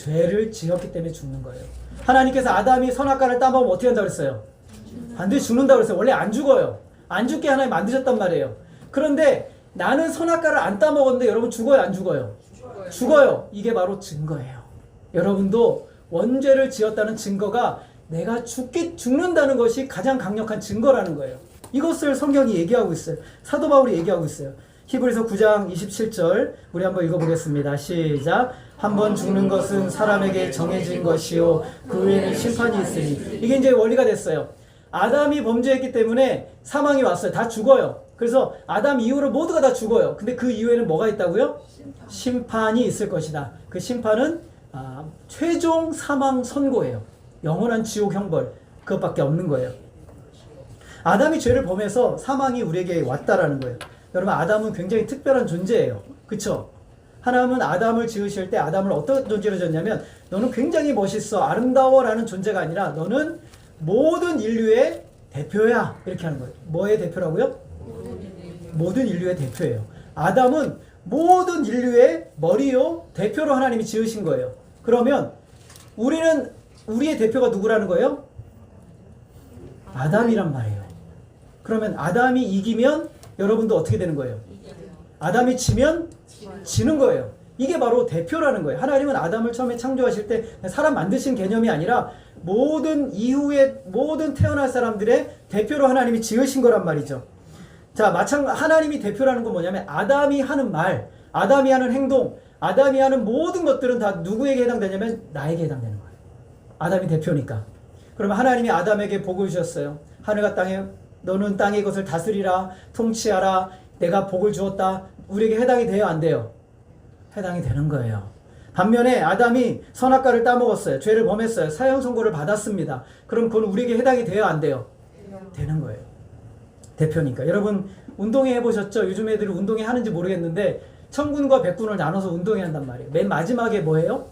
죄를 지었기 때문에 죽는 거예요. 하나님께서 아담이 선악과를 따먹으면 어떻게 한다고 그랬어요? 반드시 죽는다고 그랬어요. 원래 안 죽어요. 안 죽게 하나님 만드셨단 말이에요. 그런데 나는 선악과를 안 따먹었는데 여러분 죽어요, 안 죽어요? 죽어요. 이게 바로 증거예요. 여러분도 원죄를 지었다는 증거가 내가 죽는다는 것이 가장 강력한 증거라는 거예요. 이것을 성경이 얘기하고 있어요. 사도 바울이 얘기하고 있어요. 히브리서 9장 27절 우리 한번 읽어보겠습니다. 시작. 한 번 죽는 것은 사람에게 정해진 것이요 그 외에는 심판이 있으니. 이게 이제 원리가 됐어요. 아담이 범죄했기 때문에 사망이 왔어요. 다 죽어요. 그래서 아담 이후로 모두가 다 죽어요. 근데 그 이후에는 뭐가 있다고요? 심판이 있을 것이다. 그 심판은 최종 사망 선고예요. 영원한 지옥 형벌, 그것밖에 없는 거예요. 아담이 죄를 범해서 사망이 우리에게 왔다라는 거예요. 여러분, 아담은 굉장히 특별한 존재예요. 그쵸? 하나님은 아담을 지으실 때 아담을 어떤 존재로 지었냐면 너는 굉장히 멋있어, 아름다워 라는 존재가 아니라 너는 모든 인류의 대표야, 이렇게 하는 거예요. 뭐의 대표라고요? 모든 인류의 대표예요. 아담은 모든 인류의 머리요 대표로 하나님이 지으신 거예요. 그러면 우리의 대표가 누구라는 거예요? 아담이란 말이에요. 그러면 아담이 이기면 여러분도 어떻게 되는 거예요? 아담이 지면 지는 거예요. 이게 바로 대표라는 거예요. 하나님은 아담을 처음에 창조하실 때 사람 만드신 개념이 아니라 모든 이후에 모든 태어날 사람들의 대표로 하나님이 지으신 거란 말이죠. 자, 하나님이 대표라는 건 뭐냐면 아담이 하는 말, 아담이 하는 행동, 아담이 하는 모든 것들은 다 누구에게 해당되냐면 나에게 해당되는 거예요. 아담이 대표니까. 그러면 하나님이 아담에게 복을 주셨어요. 하늘과 땅에 너는 땅의 것을 다스리라, 통치하라, 내가 복을 주었다. 우리에게 해당이 돼요, 안 돼요? 해당이 되는 거예요. 반면에 아담이 선악과를 따먹었어요. 죄를 범했어요. 사형 선고를 받았습니다. 그럼 그건 우리에게 해당이 돼요, 안 돼요? 되는 거예요. 대표니까. 여러분 운동회 해보셨죠? 요즘 애들이 운동회 하는지 모르겠는데 천군과 백군을 나눠서 운동회 한단 말이에요. 맨 마지막에 뭐예요?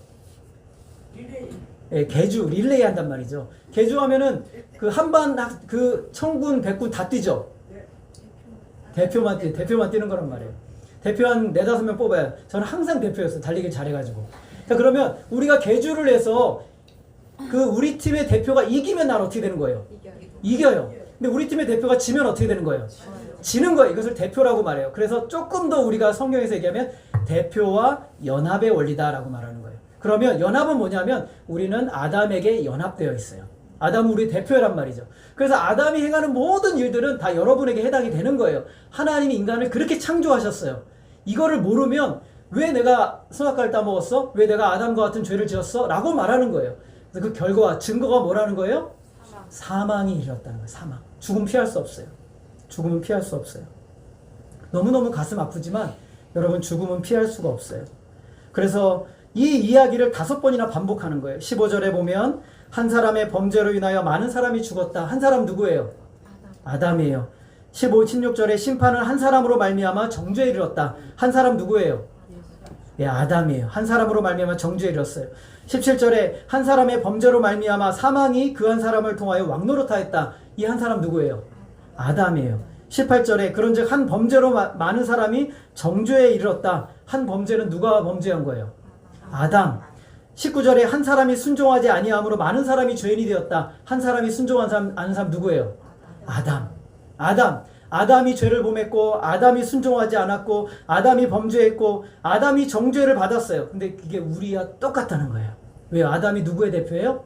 예, 개주, 릴레이 한단 말이죠. 개주하면은 그 천군, 백군 다 뛰죠? 대표만 뛰는 거란 말이에요. 대표 한 4-5명 뽑아요. 저는 항상 대표였어요. 달리기 잘해가지고. 자, 그러면 우리가 개주를 해서 우리 팀의 대표가 이기면 난 어떻게 되는 거예요? 이겨요. 근데 우리 팀의 대표가 지면 어떻게 되는 거예요? 지는 거예요. 이것을 대표라고 말해요. 그래서 조금 더 우리가 성경에서 얘기하면 대표와 연합의 원리다라고 말하는 거예요. 그러면 연합은 뭐냐면 우리는 아담에게 연합되어 있어요. 아담은 우리 대표란 말이죠. 그래서 아담이 행하는 모든 일들은 다 여러분에게 해당이 되는 거예요. 하나님이 인간을 그렇게 창조하셨어요. 이거를 모르면 왜 내가 선악과를 따먹었어? 왜 내가 아담과 같은 죄를 지었어? 라고 말하는 거예요. 그래서 그 결과와 증거가 뭐라는 거예요? 사망이 이르렀다는 거예요. 사망. 죽음 피할 수 없어요. 죽음은 피할 수 없어요. 너무너무 가슴 아프지만 여러분 죽음은 피할 수가 없어요. 그래서 이 이야기를 5번이나 반복하는 거예요. 15절에 보면 한 사람의 범죄로 인하여 많은 사람이 죽었다. 한 사람 누구예요? 아담이에요. 16절에 심판은 한 사람으로 말미암아 정죄에 이르렀다. 한 사람 누구예요? 예, 아담이에요. 한 사람으로 말미암아 정죄에 이르렀어요. 17절에 한 사람의 범죄로 말미암아 사망이 그 한 사람을 통하여 왕노릇하였다. 이 한 사람 누구예요? 아담이에요. 18절에 그런즉 한 범죄로 많은 사람이 정죄에 이르렀다. 한 범죄는 누가 범죄한 거예요? 아담. 19절에 한 사람이 순종하지 아니함으로 많은 사람이 죄인이 되었다. 한 사람이 순종한 사람, 아는 사람 누구예요? 아담. 아담이 죄를 범했고 아담이 순종하지 않았고 아담이 범죄했고 아담이 정죄를 받았어요. 근데 그게 우리와 똑같다는 거예요. 왜요? 아담이 누구의 대표예요?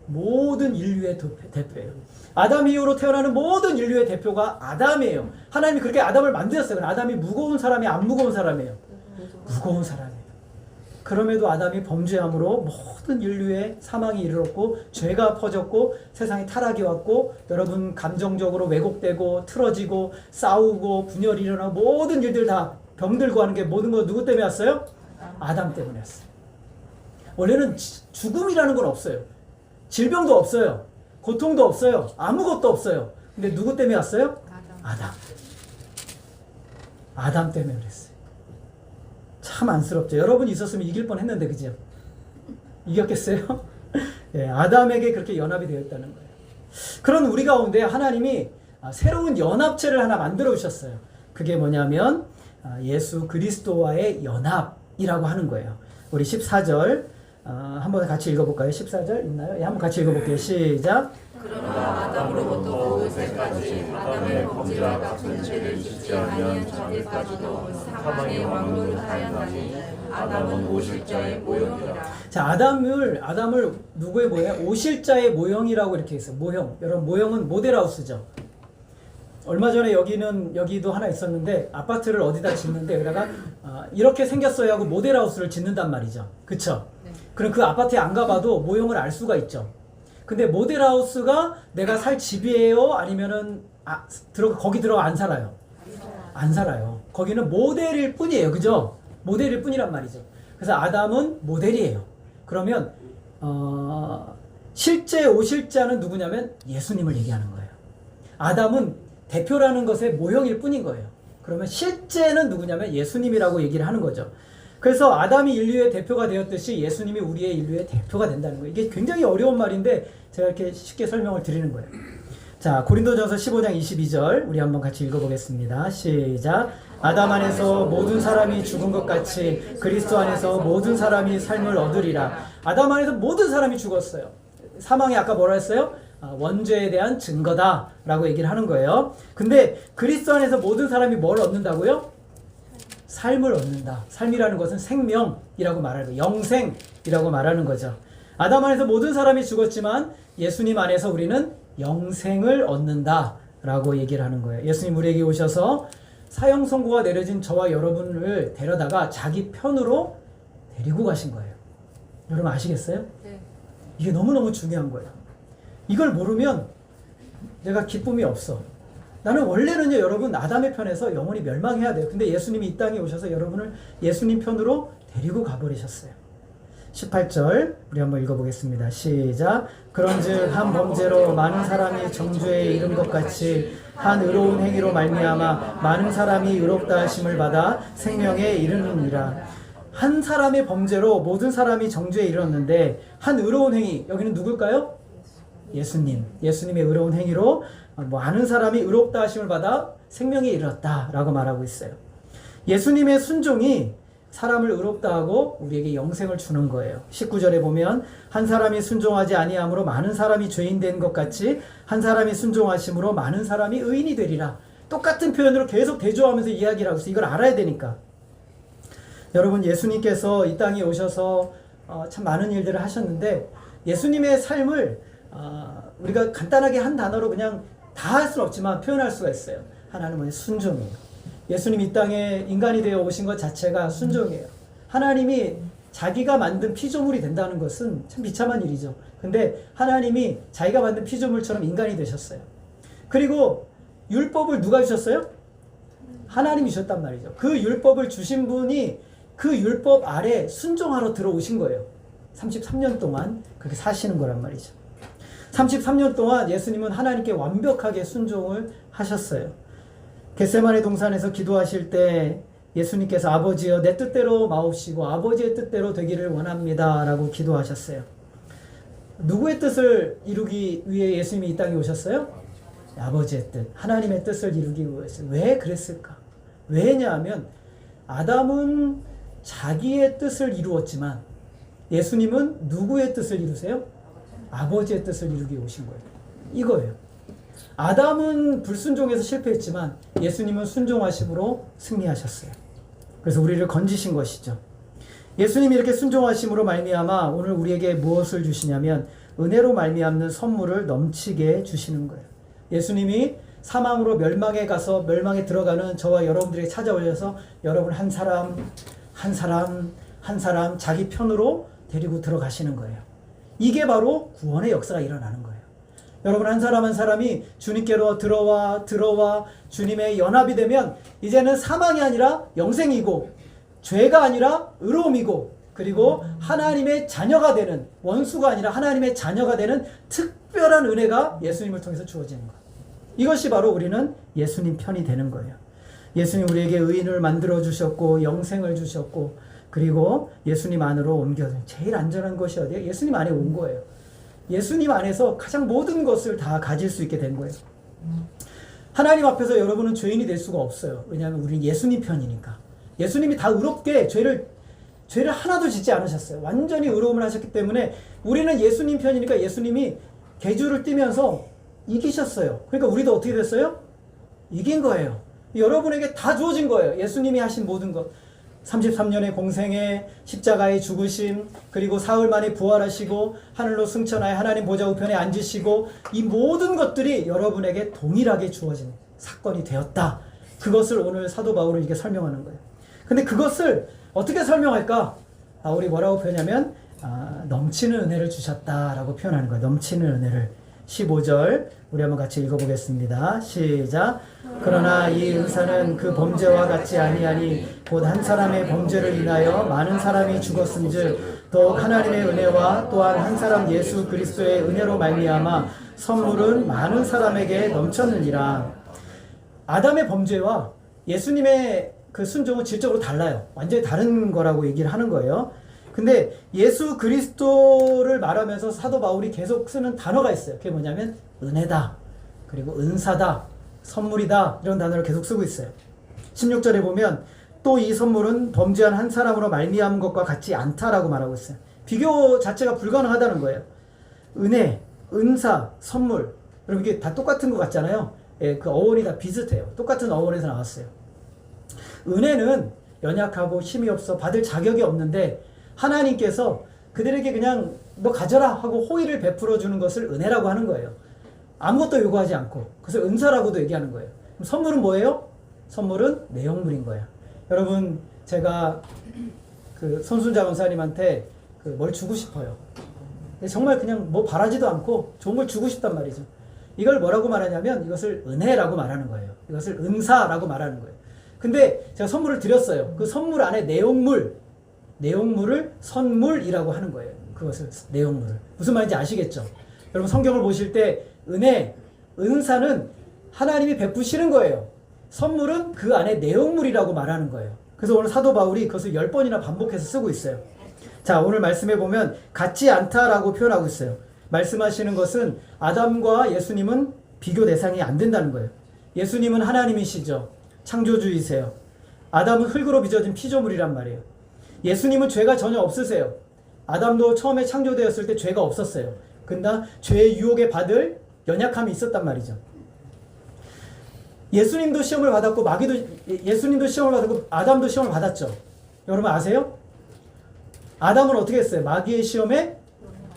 모든 인류의 대표예요. 아담 이후로 태어나는 모든 인류의 대표가 아담이에요. 하나님이 그렇게 아담을 만드셨어요. 아담이 무거운 사람이 안 무거운 사람이에요? 무거운 사람이에요. 그럼에도 아담이 범죄함으로 모든 인류의 사망이 이르렀고 죄가 퍼졌고 세상에 타락이 왔고 여러분 감정적으로 왜곡되고 틀어지고 싸우고 분열이 일어나고 모든 일들 다 병들고 하는 게 모든 거 누구 때문에 왔어요? 아담 때문에 왔어요. 원래는 죽음이라는 건 없어요. 질병도 없어요. 고통도 없어요. 아무것도 없어요. 근데 누구 때문에 왔어요? 아담 때문에 그랬어요. 참 안쓰럽죠. 여러분이 있었으면 이길 뻔했는데 그죠? 이겼겠어요? 예, 아담에게 그렇게 연합이 되어 있다는 거예요. 그런 우리 가운데 하나님이 새로운 연합체를 하나 만들어 주셨어요. 그게 뭐냐면 예수 그리스도와의 연합이라고 하는 거예요. 우리 14절 한번 한번 같이 읽어볼까요? 14절 있나요? 예, 한번 같이 읽어볼게요. 시작. 그러나 아담으로부터 모세까지 아담의 범죄와 같은 죄를 짓지 아니한 자들까지도 사망의 왕노를 하였나니 아담은 오실자의 모형이라. 자, 아담을 누구의 모형? 오실자의 모형이라고 이렇게 했어요. 모형. 여러분, 모형은 모델하우스죠. 얼마 전에 여기도 하나 있었는데 아파트를 어디다 짓는데 그러다가 이렇게 생겼어야 하고 모델하우스를 짓는단 말이죠. 그쵸? 네. 그럼 그 아파트에 안 가봐도 모형을 알 수가 있죠. 근데 모델하우스가 내가 살 집이에요? 아니면은 거기 들어가 안 살아요? 안 살아요. 거기는 모델일 뿐이에요. 그죠? 모델일 뿐이란 말이죠. 그래서 아담은 모델이에요. 그러면 실제 오실자는 누구냐면 예수님을 얘기하는 거예요. 아담은 대표라는 것의 모형일 뿐인 거예요. 그러면 실제는 누구냐면 예수님이라고 얘기를 하는 거죠. 그래서 아담이 인류의 대표가 되었듯이 예수님이 우리의 인류의 대표가 된다는 거예요. 이게 굉장히 어려운 말인데 제가 이렇게 쉽게 설명을 드리는 거예요. 자, 고린도전서 15장 22절 우리 한번 같이 읽어보겠습니다. 시작. 아담 안에서 모든 사람이 죽은 것 같이 그리스도 안에서 모든 사람이 삶을 얻으리라. 아담 안에서 모든 사람이 죽었어요. 사망이 아까 뭐라 했어요? 원죄에 대한 증거다 라고 얘기를 하는 거예요. 근데 그리스도 안에서 모든 사람이 뭘 얻는다고요? 삶을 얻는다. 삶이라는 것은 생명이라고 말하는 거예요. 영생이라고 말하는 거죠. 아담 안에서 모든 사람이 죽었지만 예수님 안에서 우리는 영생을 얻는다 라고 얘기를 하는 거예요. 예수님 우리에게 오셔서 사형 선고가 내려진 저와 여러분을 데려다가 자기 편으로 데리고 가신 거예요. 여러분 아시겠어요? 네. 이게 너무너무 중요한 거예요. 이걸 모르면 내가 기쁨이 없어. 나는 원래는요, 여러분, 아담의 편에서 영원히 멸망해야 돼요. 근데 예수님이 이 땅에 오셔서 여러분을 예수님 편으로 데리고 가버리셨어요. 18절, 우리 한번 읽어보겠습니다. 시작. 그런즉 한 범죄로 많은 사람이 정죄에 이른 것 같이 한 의로운 행위로 말미암아 많은 사람이 의롭다 하심을 받아 생명에 이르느니라. 한 사람의 범죄로 모든 사람이 정죄에 이르렀는데 한 의로운 행위, 여기는 누굴까요? 예수님. 예수님의 의로운 행위로 많은 사람이 의롭다 하심을 받아 생명에 이르렀다라고 말하고 있어요. 예수님의 순종이 사람을 의롭다 하고 우리에게 영생을 주는 거예요. 19절에 보면 한 사람이 순종하지 아니함으로 많은 사람이 죄인 된 것 같이 한 사람이 순종하심으로 많은 사람이 의인이 되리라. 똑같은 표현으로 계속 대조하면서 이야기를 하고 있어요. 이걸 알아야 되니까. 여러분, 예수님께서 이 땅에 오셔서 참 많은 일들을 하셨는데 예수님의 삶을 우리가 간단하게 한 단어로 그냥 다 할 수는 없지만 표현할 수가 있어요. 하나는 뭐냐? 순종이에요. 예수님이 이 땅에 인간이 되어 오신 것 자체가 순종이에요. 하나님이 자기가 만든 피조물이 된다는 것은 참 비참한 일이죠. 근데 하나님이 자기가 만든 피조물처럼 인간이 되셨어요. 그리고 율법을 누가 주셨어요? 하나님이 주셨단 말이죠. 그 율법을 주신 분이 그 율법 아래 순종하러 들어오신 거예요. 33년 동안 그렇게 사시는 거란 말이죠. 33년 동안 예수님은 하나님께 완벽하게 순종을 하셨어요. 겟세마네 동산에서 기도하실 때 예수님께서 아버지여 내 뜻대로 마옵시고 아버지의 뜻대로 되기를 원합니다 라고 기도하셨어요. 누구의 뜻을 이루기 위해 예수님이 이 땅에 오셨어요? 아버지의 뜻, 하나님의 뜻을 이루기 위해서. 왜 그랬을까? 왜냐하면 아담은 자기의 뜻을 이루었지만 예수님은 누구의 뜻을 이루세요? 아버지의 뜻을 이루기 위해 오신 거예요. 이거예요. 아담은 불순종해서 실패했지만 예수님은 순종하심으로 승리하셨어요. 그래서 우리를 건지신 것이죠. 예수님이 이렇게 순종하심으로 말미암아 오늘 우리에게 무엇을 주시냐면 은혜로 말미암는 선물을 넘치게 주시는 거예요. 예수님이 사망으로 멸망에 가서 멸망에 들어가는 저와 여러분들에게 찾아오셔서 여러분 한 사람 자기 편으로 데리고 들어가시는 거예요. 이게 바로 구원의 역사가 일어나는 거예요. 여러분 한 사람이 주님께로 들어와 주님의 연합이 되면 이제는 사망이 아니라 영생이고 죄가 아니라 의로움이고 그리고 하나님의 자녀가 되는 원수가 아니라 하나님의 자녀가 되는 특별한 은혜가 예수님을 통해서 주어지는 거예요. 이것이 바로 우리는 예수님 편이 되는 거예요. 예수님 우리에게 의인을 만들어 주셨고 영생을 주셨고 그리고 예수님 안으로 옮겨 제일 안전한 것이 어디예요? 예수님 안에 온 거예요. 예수님 안에서 가장 모든 것을 다 가질 수 있게 된 거예요. 하나님 앞에서 여러분은 죄인이 될 수가 없어요. 왜냐하면 우리는 예수님 편이니까. 예수님이 다 의롭게 죄를 죄를 하나도 짓지 않으셨어요. 완전히 의로움을 하셨기 때문에 우리는 예수님 편이니까 예수님이 계주를 띠면서 이기셨어요. 그러니까 우리도 어떻게 됐어요? 이긴 거예요. 여러분에게 다 주어진 거예요. 예수님이 하신 모든 것. 33년의 공생애, 십자가의 죽으심, 그리고 사흘 만에 부활하시고 하늘로 승천하여 하나님 보좌 우편에 앉으시고, 이 모든 것들이 여러분에게 동일하게 주어진 사건이 되었다. 그것을 오늘 사도 바울은 이렇게 설명하는 거예요. 근데 그것을 어떻게 설명할까? 우리 뭐라고 표현하면 넘치는 은혜를 주셨다라고 표현하는 거예요. 넘치는 은혜를. 15절 우리 한번 같이 읽어보겠습니다. 시작. 그러나 이 은사는 그 범죄와 같지 아니하니 곧 한 사람의 범죄를 인하여 많은 사람이 죽었은즉 더욱 하나님의 은혜와 또한 한 사람 예수 그리스도의 은혜로 말미암아 선물은 많은 사람에게 넘쳤느니라. 아담의 범죄와 예수님의 그 순종은 질적으로 달라요. 완전히 다른 거라고 얘기를 하는 거예요. 근데 예수 그리스도를 말하면서 사도 바울이 계속 쓰는 단어가 있어요. 그게 뭐냐면 은혜다, 그리고 은사다, 선물이다, 이런 단어를 계속 쓰고 있어요. 16절에 보면 또 이 선물은 범죄한 한 사람으로 말미암은 것과 같지 않다라고 말하고 있어요. 비교 자체가 불가능하다는 거예요. 은혜, 은사, 선물, 여러분 이게 다 똑같은 것 같잖아요. 예, 그 어원이 다 비슷해요. 똑같은 어원에서 나왔어요. 은혜는 연약하고 힘이 없어 받을 자격이 없는데 하나님께서 그들에게 그냥 너 가져라 하고 호의를 베풀어 주는 것을 은혜라고 하는 거예요. 아무것도 요구하지 않고. 그래서 은사라고도 얘기하는 거예요. 그럼 선물은 뭐예요? 선물은 내용물인 거예요. 여러분, 제가 그 손순자 원사님한테 뭘 주고 싶어요. 정말 그냥 뭐 바라지도 않고 좋은 걸 주고 싶단 말이죠. 이걸 뭐라고 말하냐면 이것을 은혜라고 말하는 거예요. 이것을 은사라고 말하는 거예요. 근데 제가 선물을 드렸어요. 그 선물 안에 내용물을 선물이라고 하는 거예요. 그것을 내용물을. 무슨 말인지 아시겠죠? 여러분 성경을 보실 때 은혜, 은사는 하나님이 베푸시는 거예요. 선물은 그 안에 내용물이라고 말하는 거예요. 그래서 오늘 사도 바울이 그것을 10번이나 반복해서 쓰고 있어요. 자, 오늘 말씀해 보면 같지 않다라고 표현하고 있어요. 말씀하시는 것은 아담과 예수님은 비교 대상이 안 된다는 거예요. 예수님은 하나님이시죠. 창조주이세요. 아담은 흙으로 빚어진 피조물이란 말이에요. 예수님은 죄가 전혀 없으세요. 아담도 처음에 창조되었을 때 죄가 없었어요. 근데 죄의 유혹에 받을 연약함이 있었단 말이죠. 예수님도 시험을 받았고 예수님도 시험을 받았고 아담도 시험을 받았죠. 여러분 아세요? 아담은 어떻게 했어요? 마귀의 시험에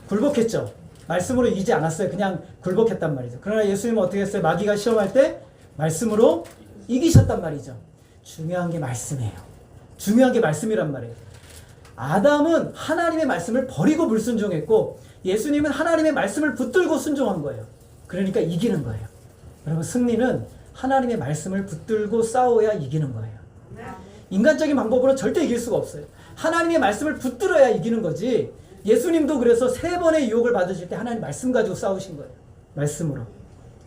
굴복했죠. 말씀으로 이기지 않았어요. 그냥 굴복했단 말이죠. 그러나 예수님은 어떻게 했어요? 마귀가 시험할 때 말씀으로 이기셨단 말이죠. 중요한 게 말씀이에요. 중요한 게 말씀이란 말이에요. 아담은 하나님의 말씀을 버리고 불순종했고 예수님은 하나님의 말씀을 붙들고 순종한 거예요. 그러니까 이기는 거예요. 여러분 승리는 하나님의 말씀을 붙들고 싸워야 이기는 거예요. 인간적인 방법으로 절대 이길 수가 없어요. 하나님의 말씀을 붙들어야 이기는 거지. 예수님도 그래서 3번의 유혹을 받으실 때 하나님 말씀 가지고 싸우신 거예요. 말씀으로.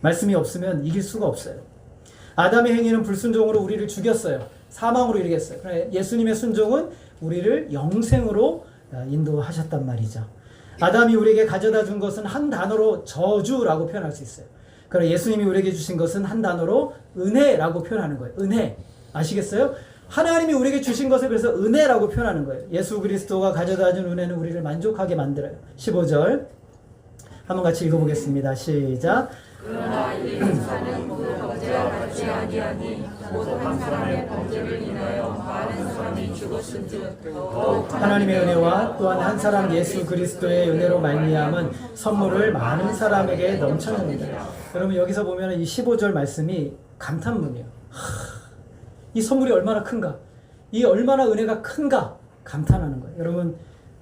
말씀이 없으면 이길 수가 없어요. 아담의 행위는 불순종으로 우리를 죽였어요. 사망으로 이르게 했어요. 그러나 예수님의 순종은 우리를 영생으로 인도하셨단 말이죠. 아담이 우리에게 가져다 준 것은 한 단어로 저주라고 표현할 수 있어요. 그러나 예수님이 우리에게 주신 것은 한 단어로 은혜라고 표현하는 거예요. 은혜. 아시겠어요? 하나님이 우리에게 주신 것을 그래서 은혜라고 표현하는 거예요. 예수 그리스도가 가져다 준 은혜는 우리를 만족하게 만들어요. 15절 한번 같이 읽어보겠습니다. 시작. 그러나 이 은사는 그 범죄와 같지 아니하니 곧 한 사람의 범죄를 인하여 많은 사람이 죽었은즉 더욱 하나님의 은혜와 또한 한 사람 예수 그리스도의 은혜로 말미암은 선물을 많은 사람에게 넘쳐납니다. 여러분 여기서 보면 이 15절 말씀이 감탄문이에요. 이 선물이 얼마나 큰가, 이 얼마나 은혜가 큰가 감탄하는 거예요. 여러분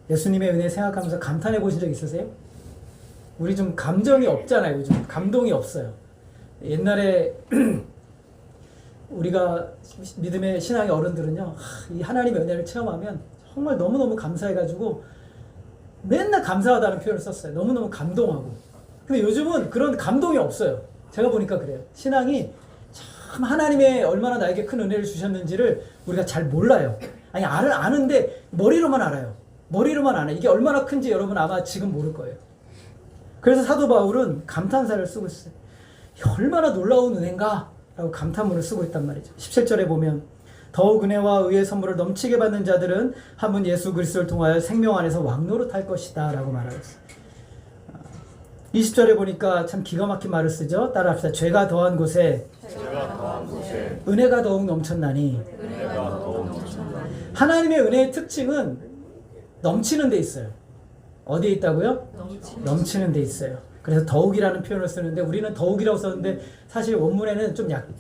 예수님의 은혜 생각하면서 감탄해 보신 적 있으세요? 우리 좀 감정이 없잖아요. 요즘 감동이 없어요. 옛날에 우리가 믿음의 신앙의 어른들은요, 이 하나님의 은혜를 체험하면 정말 너무너무 감사해가지고 맨날 감사하다는 표현을 썼어요. 너무너무 감동하고. 근데 요즘은 그런 감동이 없어요. 제가 보니까 그래요. 신앙이 참 하나님의 얼마나 나에게 큰 은혜를 주셨는지를 우리가 잘 몰라요. 아니 아는데 머리로만 알아요. 머리로만 알아요. 이게 얼마나 큰지 여러분 아마 지금 모를 거예요. 그래서 사도 바울은 감탄사를 쓰고 있어요. 얼마나 놀라운 은혜인가? 라고 감탄문을 쓰고 있단 말이죠. 17절에 보면 더욱 은혜와 의의 선물을 넘치게 받는 자들은 한 분 예수 그리스도를 통하여 생명 안에서 왕노릇할 것이다 라고 말하고 있어요. 20절에 보니까 참 기가 막힌 말을 쓰죠. 따라합시다. 죄가 더한 곳에 은혜가 더욱 넘쳤나니. 하나님의 은혜의 특징은 넘치는 데 있어요. 어디에 있다고요? 넘치는 데 있어요. 그래서 더욱이라는 표현을 쓰는데 우리는 더욱이라고 썼는데 사실 원문에는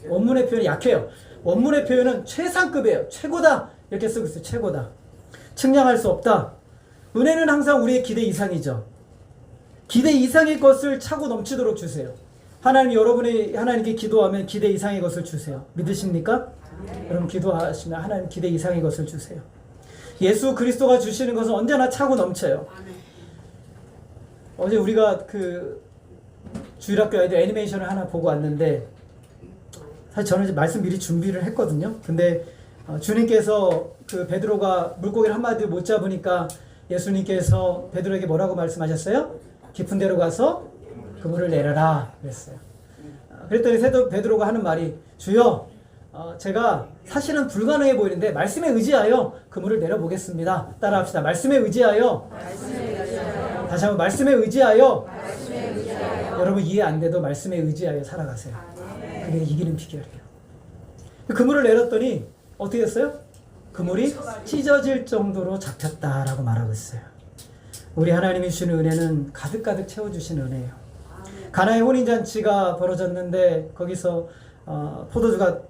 원문의 표현이 약해요. 원문의 표현은 최상급이에요. 최고다 이렇게 쓰고 있어요. 최고다. 측량할 수 없다. 은혜는 항상 우리의 기대 이상이죠. 기대 이상의 것을 차고 넘치도록 주세요. 하나님 여러분이 하나님께 기도하면 기대 이상의 것을 주세요. 믿으십니까? 여러분 기도하시면 하나님 기대 이상의 것을 주세요. 예수 그리스도가 주시는 것은 언제나 차고 넘쳐요. 어제 우리가 그 주일학교 아이들 애니메이션을 하나 보고 왔는데 사실 저는 이제 말씀 미리 준비를 했거든요. 근데 주님께서 그 베드로가 물고기를 한 마디 못 잡으니까 예수님께서 베드로에게 뭐라고 말씀하셨어요? 깊은 데로 가서 그물을 내려라 그랬어요. 그랬더니 베드로가 하는 말이 주여 제가 사실은 불가능해 보이는데 말씀에 의지하여 그물을 내려보겠습니다. 따라합시다. 말씀에 의지하여. 다시 한번 말씀에 의지하여. 여러분 이해 안 돼도 말씀에 의지하여 살아가세요. 그게 이기는 비결이에요. 그물을 내렸더니 어떻게 됐어요? 그물이 찢어질 정도로 잡혔다라고 말하고 있어요. 우리 하나님이 주시는 은혜는 가득가득 채워주시는 은혜예요. 가나의 혼인잔치가 벌어졌는데 거기서 포도주가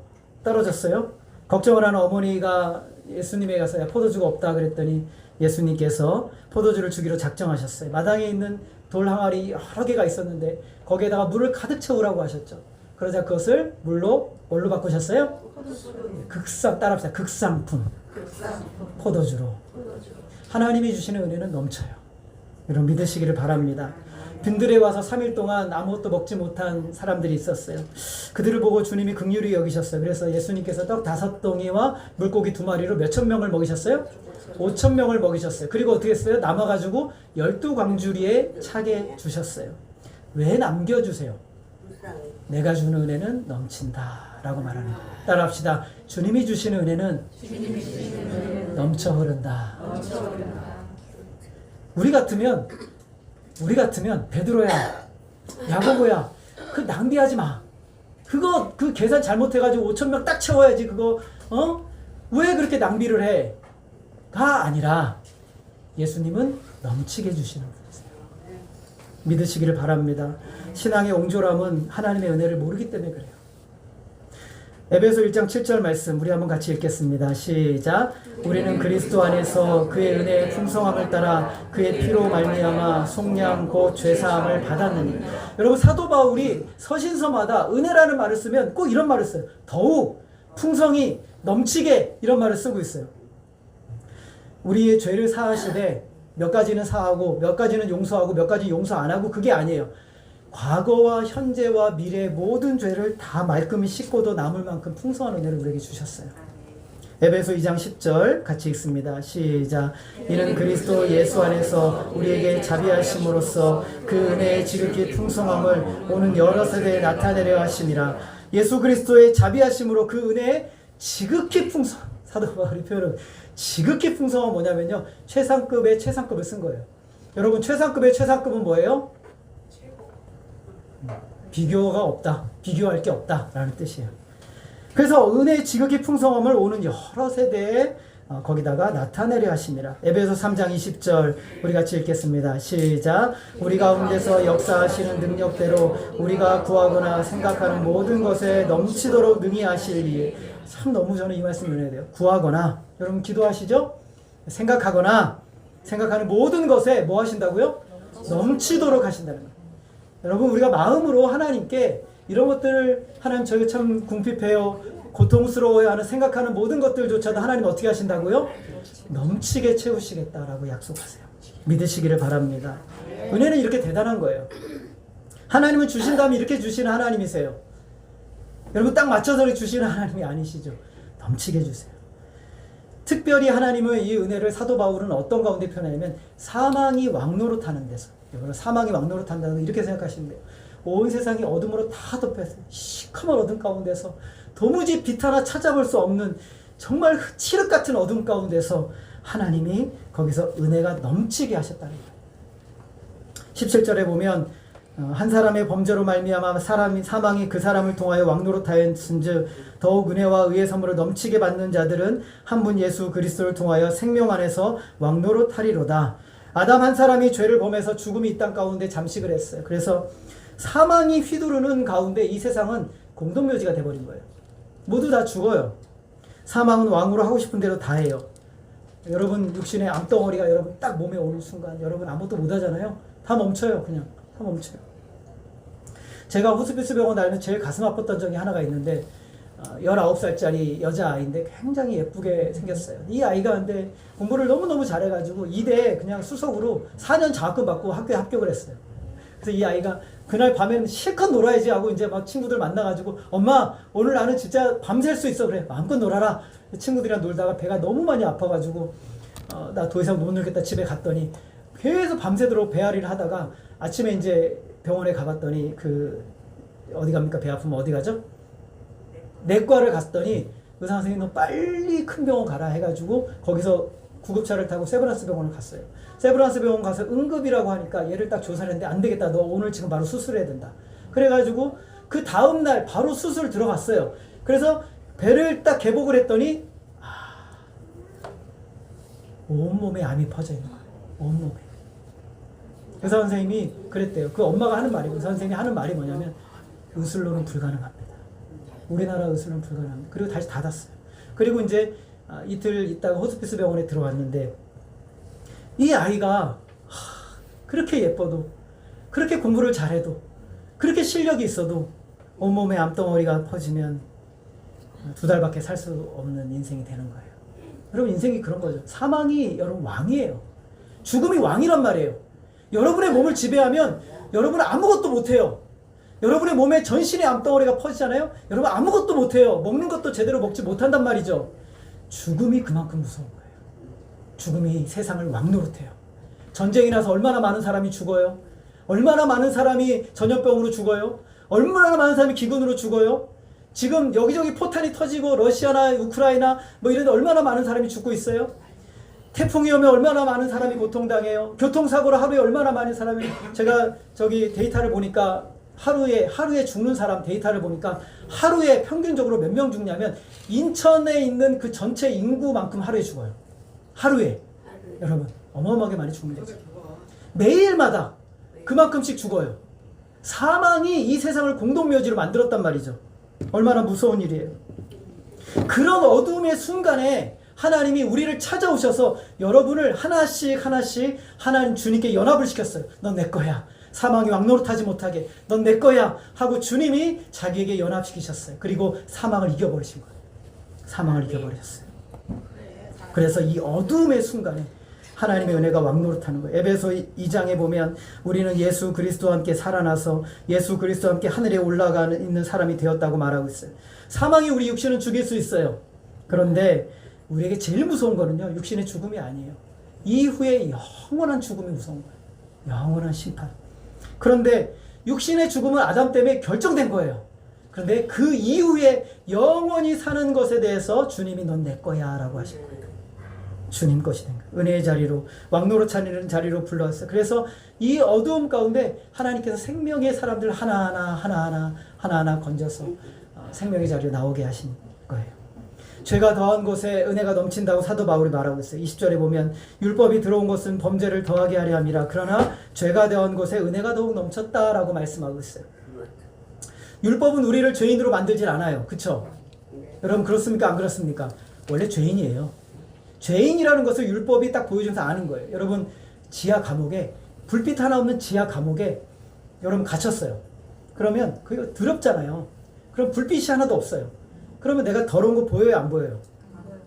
떨어졌어요. 걱정을 하는 어머니가 예수님에게 가서 포도주가 없다 그랬더니 예수님께서 포도주를 주기로 작정하셨어요. 마당에 있는 돌 항아리 여러 개가 있었는데 거기에다가 물을 가득 채우라고 하셨죠. 그러자 그것을 뭘로 바꾸셨어요? 따라합시다. 극상품. 포도주로. 하나님이 주시는 은혜는 넘쳐요. 여러분 믿으시기를 바랍니다. 빈들에 와서 3일 동안 아무것도 먹지 못한 사람들이 있었어요. 그들을 보고 주님이 긍휼히 여기셨어요. 그래서 예수님께서 떡 5덩이와 물고기 2마리로 몇천 명을 먹이셨어요? 5천 명을 먹이셨어요. 그리고 어떻게 했어요? 남아가지고 12광주리에 차게 주셨어요. 왜 남겨주세요? 내가 주는 은혜는 넘친다 라고 말합니다. 따라합시다. 주님이 주시는 은혜는 넘쳐 흐른다. 우리 같으면 베드로야, 야고보야, 그 낭비하지 마. 그 계산 잘못해가지고 5천 명 딱 채워야지 그거. 왜 그렇게 낭비를 해? 가 아니라 예수님은 넘치게 주시는 분이세요. 믿으시기를 바랍니다. 신앙의 옹졸함은 하나님의 은혜를 모르기 때문에 그래요. 에베소 1장 7절 말씀 우리 한번 같이 읽겠습니다. 시작. 우리는 그리스도 안에서 그의 은혜의 풍성함을 따라 그의 피로 말미암아 속량 곧 죄사함을 받았느니. 여러분 사도 바울이 서신서마다 은혜라는 말을 쓰면 꼭 이런 말을 써요. 더욱 풍성히 넘치게 이런 말을 쓰고 있어요. 우리의 죄를 사하시되 몇 가지는 사하고 몇 가지는 용서하고 몇 가지 용서 안 하고 그게 아니에요. 과거와 현재와 미래의 모든 죄를 다 말끔히 씻고도 남을 만큼 풍성한 은혜를 우리에게 주셨어요. 에베소 2장 10절 같이 읽습니다. 시작. 이는 그리스도 예수 안에서 우리에게 자비하심으로써 그 은혜의 지극히 풍성함을 오는 여러 세대에 나타내려 하심이라. 예수 그리스도의 자비하심으로 그 은혜의 지극히 풍성. 사도 바울이 표현은 지극히 풍성한 뭐냐면요. 최상급의 최상급을 쓴 거예요. 여러분 최상급의 최상급은 뭐예요? 비교가 없다. 비교할 게 없다. 라는 뜻이에요. 그래서 은혜의 지극히 풍성함을 오는 여러 세대에 거기다가 나타내려 하심이라. 에베소 3장 20절 우리 같이 읽겠습니다. 시작. 우리 가운데서 역사하시는 능력대로 우리가 구하거나 생각하는 모든 것에 넘치도록 능히 하시리니. 참 너무 저는 이 말씀 은혜가 돼요. 구하거나 여러분 기도하시죠? 생각하는 모든 것에 뭐 하신다고요? 넘치도록 하신다는 거예요. 여러분 우리가 마음으로 하나님께 이런 것들을 하나님 저희가 참 궁핍해요 고통스러워요 하는 생각하는 모든 것들조차도 하나님 어떻게 하신다고요? 넘치게 채우시겠다라고 약속하세요. 믿으시기를 바랍니다. 은혜는 이렇게 대단한 거예요. 하나님은 주신다면 이렇게 주시는 하나님이세요. 여러분 딱 맞춰서 주시는 하나님이 아니시죠. 넘치게 주세요. 특별히 하나님은 이 은혜를 사도 바울은 어떤 가운데 표현하냐면 사망이 왕노릇하는 데서. 여러분 사망이 왕노릇한다는 건 이렇게 생각하시면 돼요. 온 세상이 어둠으로 다 덮였어요. 시커먼 어둠 가운데서 도무지 빛 하나 찾아볼 수 없는 정말 칠흑 같은 어둠 가운데서 하나님이 거기서 은혜가 넘치게 하셨다는 거예요. 17절에 보면 한 사람의 범죄로 말미암아 사망이 그 사람을 통하여 왕노릇하였은즉 더욱 은혜와 의의 선물을 넘치게 받는 자들은 한 분 예수 그리스도를 통하여 생명 안에서 왕노릇하리로다. 아담 한 사람이 죄를 범해서 죽음이 이 땅 가운데 잠식을 했어요. 그래서 사망이 휘두르는 가운데 이 세상은 공동묘지가 돼버린 거예요. 모두 다 죽어요. 사망은 왕으로 하고 싶은 대로 다 해요. 여러분 육신의 암덩어리가 여러분 딱 몸에 오는 순간 여러분 아무것도 못하잖아요. 다 멈춰요. 그냥 다 멈춰요. 제가 호스피스 병원 다니면 제일 가슴 아팠던 적이 하나가 있는데 19살짜리 여자아이인데 굉장히 예쁘게 생겼어요. 이 아이가 근데 공부를 너무너무 잘해가지고 2대 그냥 수석으로 4년 장학금 받고 학교에 합격을 했어요. 그래서 이 아이가 그날 밤에는 실컷 놀아야지 하고 이제 막 친구들 만나가지고 엄마 오늘 나는 진짜 밤샐 수 있어. 그래 마음껏 놀아라. 친구들이랑 놀다가 배가 너무 많이 아파가지고 나 더 이상 못 놀겠다 집에 갔더니 계속 밤새도록 배앓이를 하다가 아침에 이제 병원에 가봤더니 어디 갑니까? 배 아프면 어디 가죠? 내과를 갔더니 의사 선생님이 너 빨리 큰 병원 가라 해가지고 거기서 구급차를 타고 세브란스 병원을 갔어요. 세브란스 병원 가서 응급이라고 하니까 얘를 딱 조사를 했는데 안 되겠다. 너 오늘 지금 바로 수술해야 된다. 그래가지고 그 다음날 바로 수술 들어갔어요. 그래서 배를 딱 개복을 했더니 온몸에 암이 퍼져 있는 거예요. 온몸에. 의사 선생님이 그랬대요. 그 엄마가 하는 말이고 의사 선생님이 하는 말이 뭐냐면 의술로는 불가능합니다. 우리나라 의술로는 불가능합니다. 그리고 다시 닫았어요. 그리고 이제 이틀 있다가 호스피스 병원에 들어왔는데 이 아이가 그렇게 예뻐도 그렇게 공부를 잘해도 그렇게 실력이 있어도 온몸에 암덩어리가 퍼지면 2달밖에 살 수 없는 인생이 되는 거예요. 여러분 인생이 그런 거죠. 사망이 여러분 왕이에요. 죽음이 왕이란 말이에요. 여러분의 몸을 지배하면 여러분은 아무것도 못해요. 여러분의 몸에 전신의 암덩어리가 퍼지잖아요. 여러분 아무것도 못해요. 먹는 것도 제대로 먹지 못한단 말이죠. 죽음이 그만큼 무서운 거예요. 죽음이 세상을 왕노릇해요. 전쟁이 나서 얼마나 많은 사람이 죽어요. 얼마나 많은 사람이 전염병으로 죽어요. 얼마나 많은 사람이 기근으로 죽어요. 지금 여기저기 포탄이 터지고 러시아나 우크라이나 뭐 이런 데 얼마나 많은 사람이 죽고 있어요. 태풍이 오면 얼마나 많은 사람이 고통당해요. 교통사고로 하루에 얼마나 많은 사람이 제가 저기 데이터를 보니까 하루에 죽는 사람 데이터를 보니까 하루에 평균적으로 몇 명 죽냐면 인천에 있는 그 전체 인구만큼 하루에 죽어요. 하루에. 여러분 어마어마하게 많이 죽는 거죠. 매일마다 그만큼씩 죽어요. 사망이 이 세상을 공동묘지로 만들었단 말이죠. 얼마나 무서운 일이에요. 그런 어둠의 순간에 하나님이 우리를 찾아오셔서 여러분을 하나씩 하나님 주님께 연합을 시켰어요. 넌 내 거야. 사망이 왕노릇하지 못하게 넌 내 거야 하고 주님이 자기에게 연합시키셨어요. 그리고 사망을 이겨버리신 거예요. 사망을 이겨버리셨어요. 그래서 이 어둠의 순간에 하나님의 은혜가 왕노릇하는 거예요. 에베소 2장에 보면 우리는 예수 그리스도와 함께 살아나서 예수 그리스도와 함께 하늘에 올라가는 있는 사람이 되었다고 말하고 있어요. 사망이 우리 육신을 죽일 수 있어요. 그런데 우리에게 제일 무서운 거는요, 육신의 죽음이 아니에요. 이후에 영원한 죽음이 무서운 거예요. 영원한 심판. 그런데 육신의 죽음은 아담 때문에 결정된 거예요. 그런데 그 이후에 영원히 사는 것에 대해서 주님이 넌 내 거야 라고 하신 거예요. 주님 것이 된 거예요. 은혜의 자리로, 왕노릇 차리는 자리로 불러왔어요. 그래서 이 어두움 가운데 하나님께서 생명의 사람들 하나하나 건져서 생명의 자리로 나오게 하신 거예요. 죄가 더한 곳에 은혜가 넘친다고 사도 바울이 말하고 있어요. 20절에 보면 율법이 들어온 것은 범죄를 더하게 하려 함이라. 그러나 죄가 더한 곳에 은혜가 더욱 넘쳤다라고 말씀하고 있어요. 율법은 우리를 죄인으로 만들질 않아요. 그렇죠? 여러분 그렇습니까? 안 그렇습니까? 원래 죄인이에요. 죄인이라는 것을 율법이 딱 보여주면서 아는 거예요. 여러분 지하 감옥에 불빛 하나 없는 지하 감옥에 여러분 갇혔어요. 그러면 그게 더럽잖아요. 그럼 불빛이 하나도 없어요. 그러면 내가 더러운 거 보여요? 안 보여요?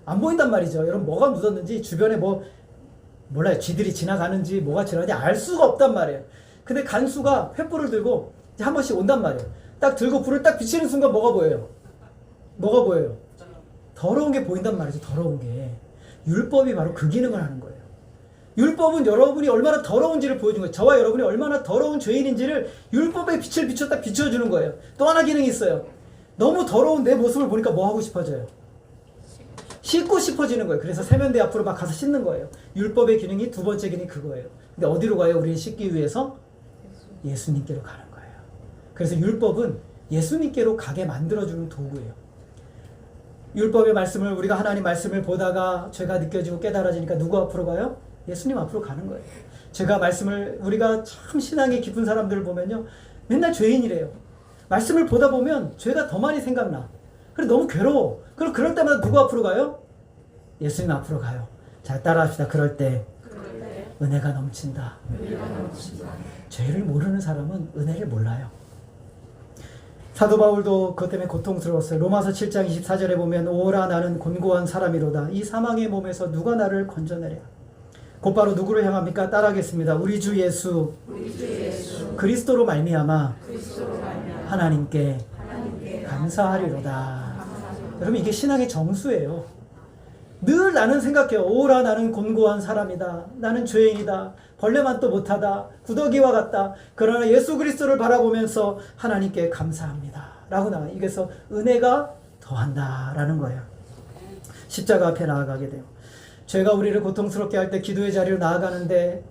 안 보인단 말이죠. 여러분 뭐가 묻었는지 주변에 몰라요. 쥐들이 지나가는지 뭐가 지나가는지 알 수가 없단 말이에요. 근데 간수가 횃불을 들고 한 번씩 온단 말이에요. 딱 들고 불을 딱 비치는 순간 뭐가 보여요? 뭐가 보여요? 더러운 게 보인단 말이죠. 더러운 게. 율법이 바로 그 기능을 하는 거예요. 율법은 여러분이 얼마나 더러운지를 보여준 거예요. 저와 여러분이 얼마나 더러운 죄인인지를 율법의 빛을 비췄다 비춰주는 거예요. 또 하나 기능이 있어요. 너무 더러운 내 모습을 보니까 뭐 하고 싶어져요? 씻고 싶어지는 거예요. 그래서 세면대 앞으로 막 가서 씻는 거예요. 율법의 기능이 두 번째 기능이 그거예요. 근데 어디로 가요? 우리는 씻기 위해서 예수님께로 가는 거예요. 그래서 율법은 예수님께로 가게 만들어주는 도구예요. 율법의 말씀을 우리가 하나님 말씀을 보다가 죄가 느껴지고 깨달아지니까 누구 앞으로 가요? 예수님 앞으로 가는 거예요. 제가 말씀을 우리가 참 신앙이 깊은 사람들을 보면요. 맨날 죄인이래요. 말씀을 보다 보면 죄가 더 많이 생각나. 그래 너무 괴로워. 그럼 그럴 때마다 누구 앞으로 가요? 예수님 앞으로 가요. 자 따라합시다. 그럴 때 은혜가 넘친다. 죄를 모르는 사람은 은혜를 몰라요. 사도 바울도 그것 때문에 고통스러웠어요. 로마서 7장 24절에 보면 오라 나는 곤고한 사람이로다. 이 사망의 몸에서 누가 나를 건져내랴. 곧바로 누구를 향합니까? 따라하겠습니다. 우리 주 예수 그리스도로 말미암아 하나님께 감사하리로다. 여러분 이게 신앙의 정수예요. 늘 나는 생각해요. 오라 나는 곤고한 사람이다. 나는 죄인이다. 벌레만도 못하다. 구더기와 같다. 그러나 예수 그리스도를 바라보면서 하나님께 감사합니다. 라고 나와요. 이래서 은혜가 더한다 라는 거예요. 십자가 앞에 나아가게 돼요. 죄가 우리를 고통스럽게 할 때 기도의 자리로 나아가는데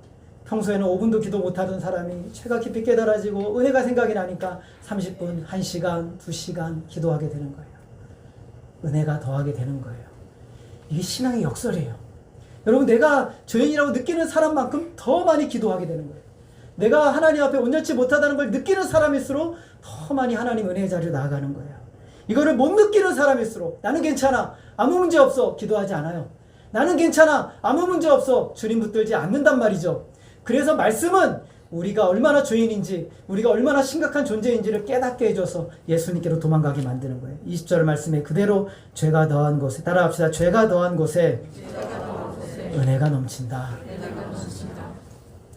평소에는 5분도 기도 못하던 사람이 죄가 깊이 깨달아지고 은혜가 생각이 나니까 30분, 1시간, 2시간 기도하게 되는 거예요. 은혜가 더하게 되는 거예요. 이게 신앙의 역설이에요. 여러분 내가 죄인이라고 느끼는 사람만큼 더 많이 기도하게 되는 거예요. 내가 하나님 앞에 온전치 못하다는 걸 느끼는 사람일수록 더 많이 하나님 은혜의 자리로 나아가는 거예요. 이거를 못 느끼는 사람일수록 나는 괜찮아. 아무 문제 없어. 기도하지 않아요. 나는 괜찮아. 아무 문제 없어. 주님 붙들지 않는단 말이죠. 그래서 말씀은 우리가 얼마나 죄인인지 우리가 얼마나 심각한 존재인지를 깨닫게 해줘서 예수님께로 도망가게 만드는 거예요. 20절 말씀에 그대로 죄가 더한 곳에 따라합시다. 죄가 더한 곳에 은혜가 넘친다.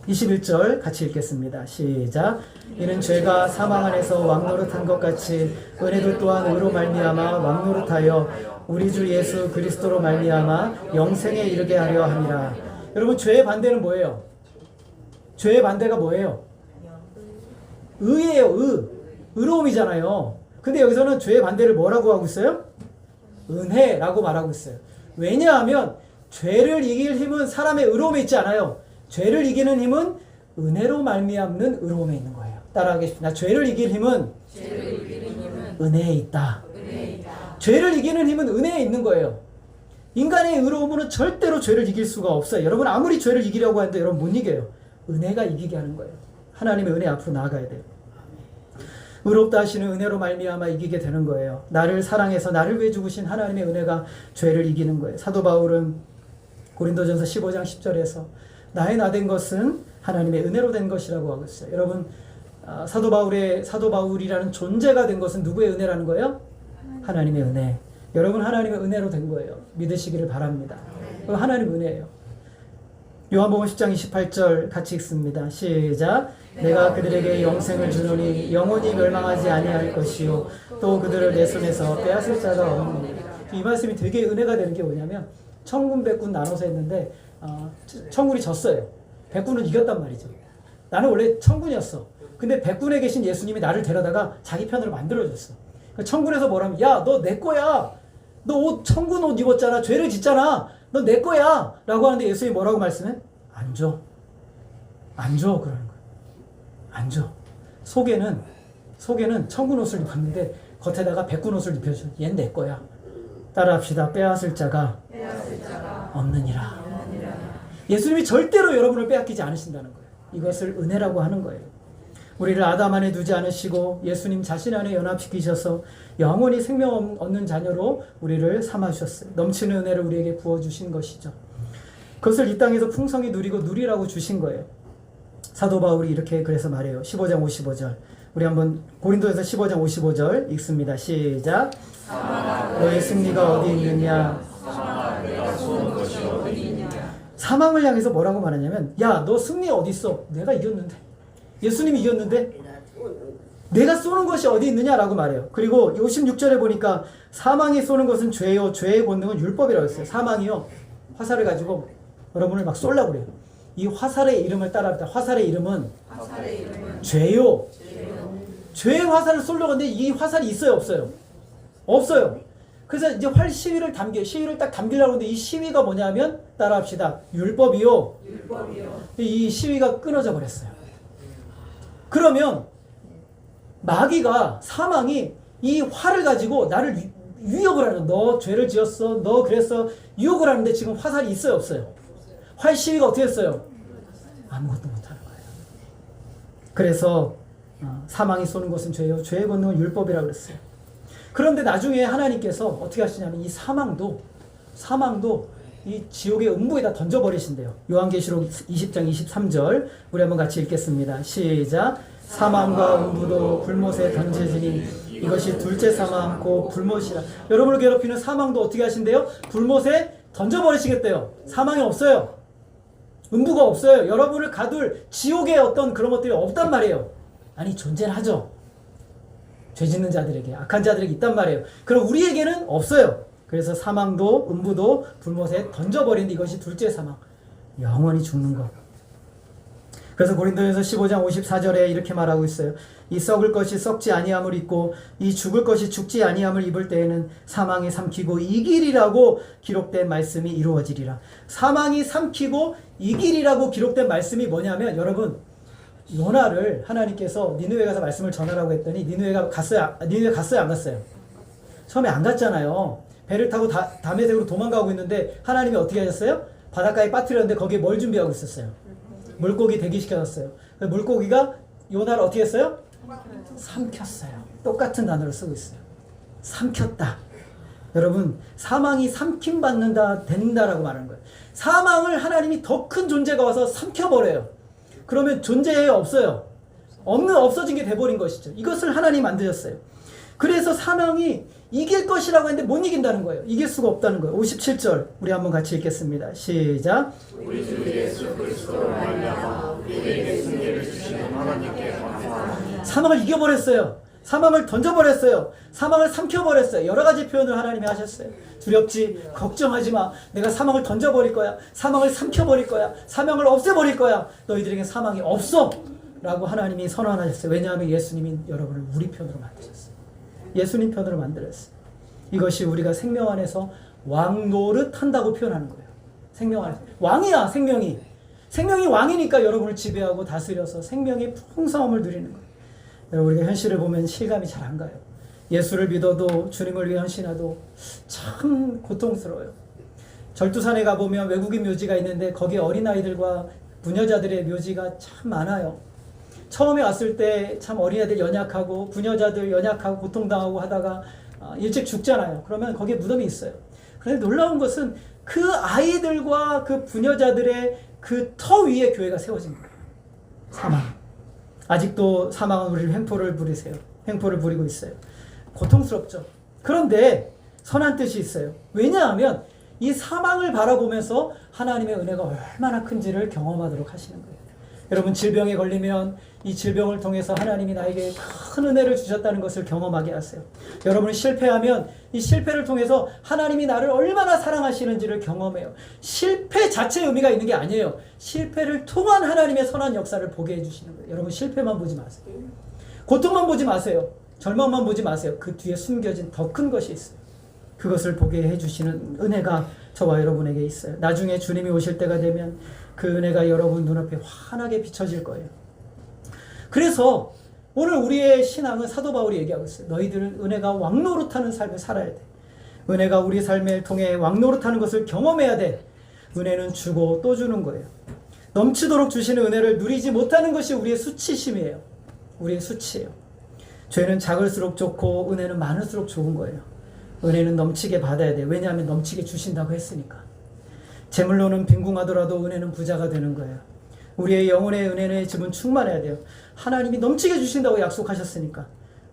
21절 같이 읽겠습니다. 시작. 이는 죄가 사망 안에서 왕노릇한 것 같이 은혜도 또한 의로 말미암아 왕노릇하여 우리 주 예수 그리스도로 말미암아 영생에 이르게 하려 함이라. 여러분 죄의 반대는 뭐예요? 죄의 반대가 뭐예요? 의예요. 의로움이잖아요. 근데 여기서는 죄의 반대를 뭐라고 하고 있어요? 은혜라고 말하고 있어요. 왜냐하면 죄를 이길 힘은 사람의 의로움에 있지 않아요. 죄를 이기는 힘은 은혜로 말미암는 의로움에 있는 거예요. 따라하겠습니다. 죄를 이길 힘은 은혜에 있다. 죄를 이기는 힘은 은혜에 있는 거예요. 인간의 의로움은 절대로 죄를 이길 수가 없어요. 여러분 아무리 죄를 이기려고 하는데 여러분 못 이겨요. 은혜가 이기게 하는 거예요. 하나님의 은혜 앞으로 나아가야 돼요. 의롭다 하시는 은혜로 말미암아 이기게 되는 거예요. 나를 사랑해서 나를 위해 죽으신 하나님의 은혜가 죄를 이기는 거예요. 사도 바울은 고린도전서 15장 10절에서 나의 나 된 것은 하나님의 은혜로 된 것이라고 하고 있어요. 여러분 사도 바울이라는 존재가 된 것은 누구의 은혜라는 거예요? 하나님의 은혜. 여러분 하나님의 은혜로 된 거예요. 믿으시기를 바랍니다. 하나님의 은혜예요. 요한복음 10장 28절 같이 읽습니다. 시작. 내가 그들에게 영생을 주노니 영원히 멸망하지 아니할 것이요 또 그들을 내 손에서 빼앗을 자가 없느니라. 이 말씀이 되게 은혜가 되는 게 뭐냐면 천군 백군 나눠서 했는데 천군이 졌어요. 백군은 이겼단 말이죠. 나는 원래 천군이었어. 근데 백군에 계신 예수님이 나를 데려다가 자기 편으로 만들어줬어. 천군에서 뭐라면 야 너 내 거야. 너 천군 옷 입었잖아. 죄를 짓잖아. 너 내 거야. 라고 하는데 예수님이 뭐라고 말씀해? 안 줘. 안 줘. 그러는 거야. 안 줘. 속에는 천군 옷을 입었는데 겉에다가 백군 옷을 입혀줘. 얘는 내 거야. 따라합시다. 빼앗을 자가 없느니라. 예수님이 절대로 여러분을 빼앗기지 않으신다는 거예요. 이것을 은혜라고 하는 거예요. 우리를 아담 안에 두지 않으시고 예수님 자신 안에 연합시키셔서 영원히 생명 얻는 자녀로 우리를 삼아주셨어요. 넘치는 은혜를 우리에게 부어주신 것이죠. 그것을 이 땅에서 풍성히 누리고 누리라고 주신 거예요. 사도 바울이 이렇게 그래서 말해요. 15장 55절. 우리 한번 고린도에서 15장 55절 읽습니다. 시작. 너의 승리가 어디 있느냐? 사망을 향해서 뭐라고 말하냐면 야, 너 승리 어디 있어? 내가 이겼는데. 예수님이 이겼는데 내가 쏘는 것이 어디 있느냐라고 말해요. 그리고 56절에 보니까 사망이 쏘는 것은 죄요 죄의 본능은 율법이라고 했어요. 사망이요 화살을 가지고 여러분을 막 쏘려고 그래요. 이 화살의 이름을 따라합니다. 화살의 이름은 죄요. 죄의 화살을 쏘려고 하는데 이 화살이 있어요 없어요? 없어요. 그래서 이제 활 시위를 딱 담기려고 하는데 이 시위가 뭐냐면 따라합시다. 율법이요. 이 시위가 끊어져 버렸어요. 그러면 마귀가 사망이 이 활을 가지고 나를 유혹을 하는 너 죄를 지었어. 너 그랬어. 유혹을 하는데 지금 화살이 있어요 없어요? 활 시위가 어떻게 했어요? 아무것도 못하는 거예요. 그래서 사망이 쏘는 것은 죄요. 죄의 권능은 율법이라고 그랬어요. 그런데 나중에 하나님께서 어떻게 하시냐면 이 사망도 이 지옥의 음부에다 던져버리신대요. 요한계시록 20장 23절 우리 한번 같이 읽겠습니다. 시작. 사망과 음부도 불못에 던져지니 이것이 둘째 사망 곧 불못이라. 여러분을 괴롭히는 사망도 어떻게 하신대요? 불못에 던져버리시겠대요. 사망이 없어요. 음부가 없어요. 여러분을 가둘 지옥의 어떤 그런 것들이 없단 말이에요. 아니 존재는 하죠. 죄 짓는 자들에게, 악한 자들에게 있단 말이에요. 그럼 우리에게는 없어요. 그래서 사망도 음부도 불못에 던져버린 이것이 둘째 사망. 영원히 죽는 것. 그래서 고린도전서 15장 54절에 이렇게 말하고 있어요. 이 썩을 것이 썩지 아니함을 입고 이 죽을 것이 죽지 아니함을 입을 때에는 사망이 삼키고 이길이라고 기록된 말씀이 이루어지리라. 사망이 삼키고 이길이라고 기록된 말씀이 뭐냐면 여러분 요나를 하나님께서 니느웨 가서 말씀을 전하라고 했더니 니느웨가 갔어요? 니느웨 갔어요? 안 갔어요? 처음에 안 갔잖아요. 배를 타고 다메섹으로 도망가고 있는데 하나님이 어떻게 하셨어요? 바닷가에 빠뜨렸는데 거기에 뭘 준비하고 있었어요? 물고기 대기시켜놨어요. 물고기가 요나를 어떻게 했어요? 삼켰어요. 똑같은 단어를 쓰고 있어요. 삼켰다. 여러분 사망이 삼킴받는다 된다라고 말하는 거예요. 사망을 하나님이 더 큰 존재가 와서 삼켜버려요. 그러면 존재해요? 없어요? 없어진 게 돼버린 것이죠. 이것을 하나님이 만드셨어요. 그래서 사망이 이길 것이라고 했는데 못 이긴다는 거예요. 이길 수가 없다는 거예요. 57절 우리 한번 같이 읽겠습니다. 시작. 우리 주 예수 그리스도로 말미암아 우리에게 승리를 주시는 하나님께 감사합니다. 사망을 이겨버렸어요. 사망을 던져버렸어요. 사망을 삼켜버렸어요. 여러 가지 표현을 하나님이 하셨어요. 두렵지, 걱정하지 마. 내가 사망을 던져버릴 거야. 사망을 삼켜버릴 거야. 사망을 없애버릴 거야. 너희들에게 사망이 없어. 라고 하나님이 선언하셨어요. 왜냐하면 예수님이 여러분을 우리 편으로 만드셨어요. 예수님 편으로 만들었어요. 이것이 우리가 생명 안에서 왕노릇 한다고 표현하는 거예요. 생명 안에서. 왕이야, 생명이. 생명이 왕이니까 여러분을 지배하고 다스려서 생명의 풍성함을 누리는 거예요. 여러분, 우리가 현실을 보면 실감이 잘 안 가요. 예수를 믿어도 주님을 위해 헌신하도 참 고통스러워요. 절두산에 가보면 외국인 묘지가 있는데 거기에 어린아이들과 부녀자들의 묘지가 참 많아요. 처음에 왔을 때 참 어린애들 연약하고 부녀자들 연약하고 고통당하고 하다가 일찍 죽잖아요. 그러면 거기에 무덤이 있어요. 그런데 놀라운 것은 그 아이들과 그 부녀자들의 그 터 위에 교회가 세워진 거예요. 사망. 아직도 사망은 우리를 횡포를 부리고 있어요. 고통스럽죠. 그런데 선한 뜻이 있어요. 왜냐하면 이 사망을 바라보면서 하나님의 은혜가 얼마나 큰지를 경험하도록 하시는 거예요. 여러분 질병에 걸리면 이 질병을 통해서 하나님이 나에게 큰 은혜를 주셨다는 것을 경험하게 하세요. 여러분이 실패하면 이 실패를 통해서 하나님이 나를 얼마나 사랑하시는지를 경험해요. 실패 자체의 의미가 있는 게 아니에요. 실패를 통한 하나님의 선한 역사를 보게 해주시는 거예요. 여러분 실패만 보지 마세요. 고통만 보지 마세요. 절망만 보지 마세요. 그 뒤에 숨겨진 더 큰 것이 있어요. 그것을 보게 해주시는 은혜가 저와 여러분에게 있어요. 나중에 주님이 오실 때가 되면 그 은혜가 여러분 눈앞에 환하게 비춰질 거예요. 그래서 오늘 우리의 신앙은 사도 바울이 얘기하고 있어요. 너희들은 은혜가 왕노릇하는 삶을 살아야 돼. 은혜가 우리 삶을 통해 왕노릇하는 것을 경험해야 돼. 은혜는 주고 또 주는 거예요. 넘치도록 주시는 은혜를 누리지 못하는 것이 우리의 수치심이에요. 우리의 수치예요. 죄는 작을수록 좋고 은혜는 많을수록 좋은 거예요. 은혜는 넘치게 받아야 돼요. 왜냐하면 넘치게 주신다고 했으니까. 재물로는 빈궁하더라도 은혜는 부자가 되는 거예요. 우리의 영혼의 은혜의 집은 충만해야 돼요. 하나님이 넘치게 주신다고 약속하셨으니까.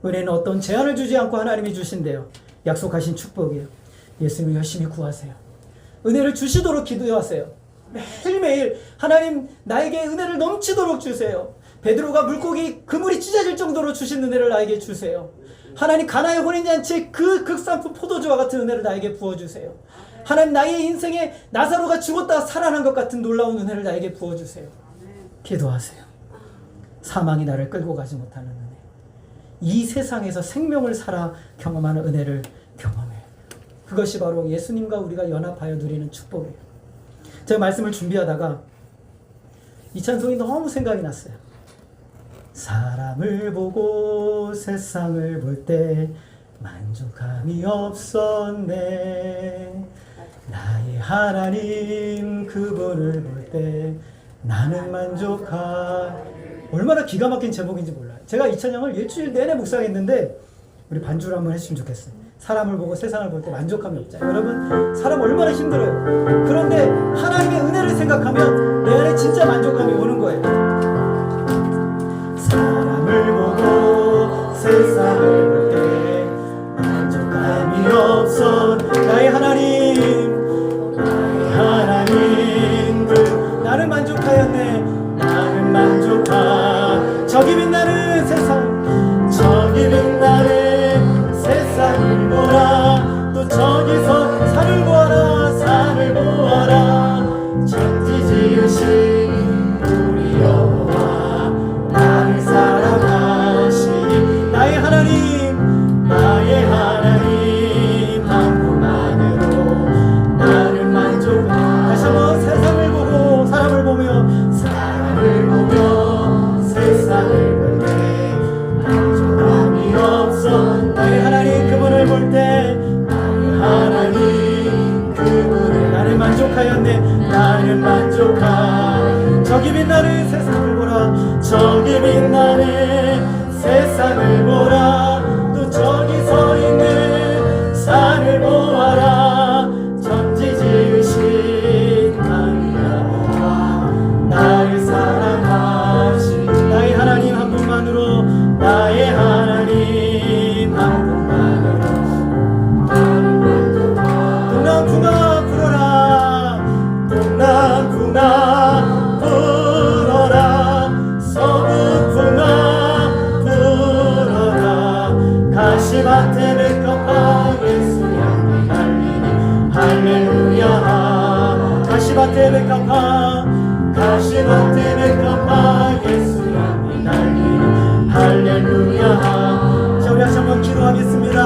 은혜는 어떤 제한을 주지 않고 하나님이 주신대요. 약속하신 축복이에요. 예수님 열심히 구하세요. 은혜를 주시도록 기도하세요. 매일매일 하나님 나에게 은혜를 넘치도록 주세요. 베드로가 물고기 그물이 찢어질 정도로 주신 은혜를 나에게 주세요. 하나님 가나의 혼인잔치의 그 극상품 포도주와 같은 은혜를 나에게 부어주세요. 하나님 나의 인생에 나사로가 죽었다가 살아난 것 같은 놀라운 은혜를 나에게 부어주세요. 기도하세요. 사망이 나를 끌고 가지 못하는 은혜. 이 세상에서 생명을 살아 경험하는 은혜를 경험해요. 그것이 바로 예수님과 우리가 연합하여 누리는 축복이에요. 제가 말씀을 준비하다가 이 찬송이 너무 생각이 났어요. 사람을 보고 세상을 볼 때 만족함이 없었네. 나의 하나님 그분을 볼 때 나는 얼마나 기가 막힌 제목인지 몰라요. 제가 이 찬양을 일주일 내내 묵상했는데 우리 반주를 한번 했으면 좋겠어요. 사람을 보고 세상을 볼 때 만족함이 없잖아요. 여러분, 사람 얼마나 힘들어요. 그런데 하나님의 은혜를 생각하면 내 안에 진짜 만족감이 오는 거예요. 사람을 보고 세상을 볼 때 만족감이 없어. 나의 하나님 나는 만족하였네. 나는 만족하. 저기 빛나는 세상, 저기 빛나는 세상을 보라. 또 저기서 산을 보아라, 산을 보아라. 천지 지으신 우리 여호와 나를 사랑하시니. 나의 하나님, 나의 하나님 한 분만으로 나를 만족하. 다시 한번 세상을 보고 사람을 보며 세상을 볼 때 만족함이 없어. 나의 하나님 그분을 볼 때 나의 하나님 그분을 나를 만족하였네. 나는 만족하. 저기 빛나는 세상을 보라. 저기 빛나는 세상을 보라. 또 저기 서 있는 산을 보아라. 천지 지으신 나의 여호와 나를 사랑하시. 나의 하나님 한 분만으로, 나의 하나님 한 분만으로 나를 만족하. 동남풍아 불어라, 동남풍아 불어라. 서북풍아 불어라. 가시밭에 백합화 예수 향기 달리니 할렐루야. 가시밭에 백합화, 가시밭에 백합화 예수 향기 달리니 할렐루야. 자, 우리 다시 한번 기도하겠습니다.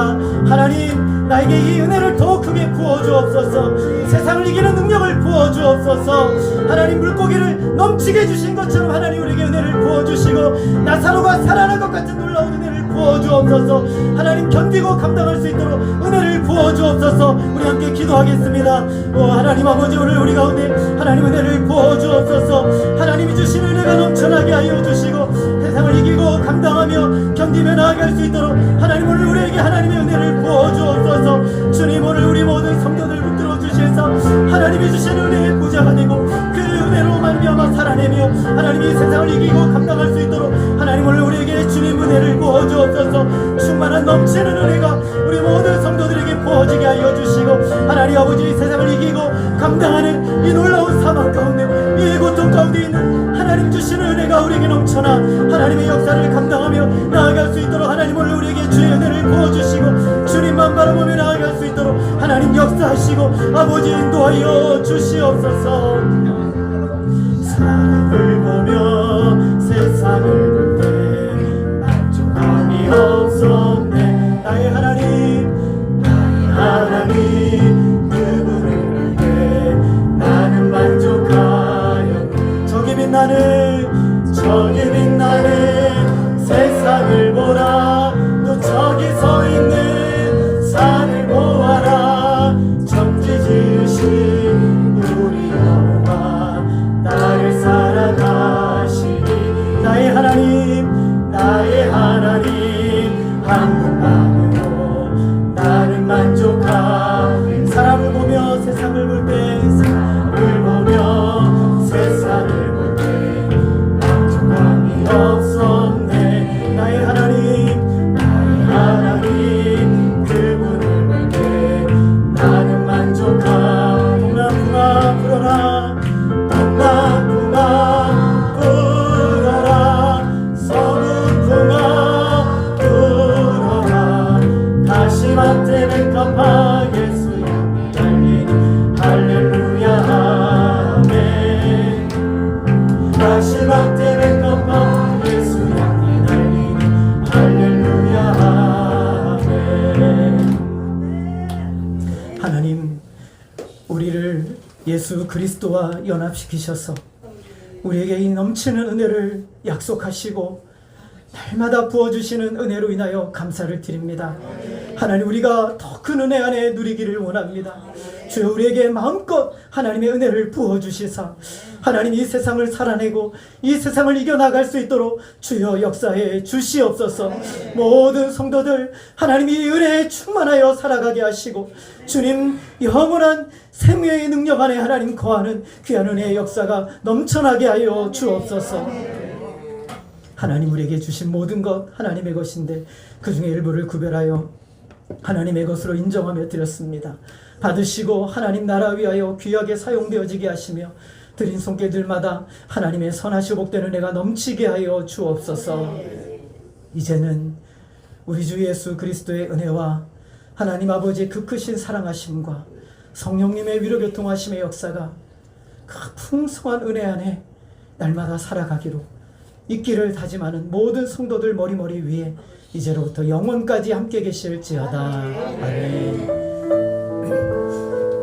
하나님, 나에게 이 은혜를 더 크게 부어주옵소서. 세상을 이기는 능력을 부어주옵소서. 하나님, 물고기를 넘치게 해주신 것처럼 하나님 우리에게 은혜를 부어주시고 나사로가 살아날 것 같은 놀라운 은혜를 부어주옵소서. 하나님, 견디고 감당할 수 있도록 은혜를 부어주옵소서. 우리 함께 기도하겠습니다. 하나님 아버지, 오늘 우리 가운데 하나님 은혜를 부어주옵소서. 하나님이 주신 은혜가 넘쳐나게 하여 주시고 세상을 이기고 감당하며 견디며 나아갈 수 있도록 하나님 오늘 우리에게 하나님의 은혜를 부어주옵소서. 주님, 오늘 우리 모든 성도들 붙들어 주셔서 하나님이 주신 은혜의 부자가 되고 그 은혜로 말미암아 살아내며 하나님이 세상을 이기고 감당할 수 있도록 하나님 오늘 우리에게 주님 은혜를 부어주옵소서. 충만한 넘치는 은혜가 우리 모든 성도들에게 부어지게 하여 주시고 하나님 아버지, 세상을 이기고 감당하는 이 놀라운 사망 가운데, 이 고통 가운데 있는 하나님 주시는 은혜가 우리에게 넘쳐나 하나님의 역사를 감당하며 나아갈 수 있도록 하나님 오늘 우리에게 주의 은혜를 부어주시고 주님만 바라보며 나아갈 수 있도록 하나님 역사하시고 아버지 인도하여 주시옵소서. 사람을 보며 세상을 볼 때 만족함이 없었네. 나의 하나님, 나의 하나님 그분을 볼 때 나는 만족하였네. 저기 빛나는 세상을 보라. 또 저기 서 있는 산을 보아라. 천지 지으신 우리 여호와 나를 사랑하시니. 나의 하나님, 나의 하나님 한 분만으로 나는 만족하. 사람을 보며 세상을 볼 때, 사람을 보며 세상을 볼 때 만족함이 없었네. 나의 하나님, 나의 하나님 그분을 볼 때 나는 만족하. 동남풍아 불어라, 동남풍아 불어라. 서북풍아 불어라. 예수 그리스도와 연합시키셔서 우리에게 이 넘치는 은혜를 약속하시고 날마다 부어주시는 은혜로 인하여 감사를 드립니다. 하나님, 우리가 더 큰 은혜 안에 누리기를 원합니다. 주여, 우리에게 마음껏 하나님의 은혜를 부어주시사 하나님, 이 세상을 살아내고 이 세상을 이겨나갈 수 있도록 주여 역사해 주시옵소서. 모든 성도들 하나님이 은혜에 충만하여 살아가게 하시고 주님 영원한 생명의 능력 안에 하나님 거하는 귀한 은혜의 역사가 넘쳐나게 하여 주옵소서. 하나님, 우리에게 주신 모든 것 하나님의 것인데 그 중에 일부를 구별하여 하나님의 것으로 인정하며 드렸습니다. 받으시고 하나님 나라 위하여 귀하게 사용되어지게 하시며 드린 손길들마다 하나님의 선하시고 복된 은혜가 넘치게 하여 주옵소서. 이제는 우리 주 예수 그리스도의 은혜와 하나님 아버지의 그 크신 사랑하심과 성령님의 위로교통하심의 역사가 그 풍성한 은혜 안에 날마다 살아가기로 있기를 다짐하는 모든 성도들 머리머리 위에 이제로부터 영원까지 함께 계실지어다. 아멘.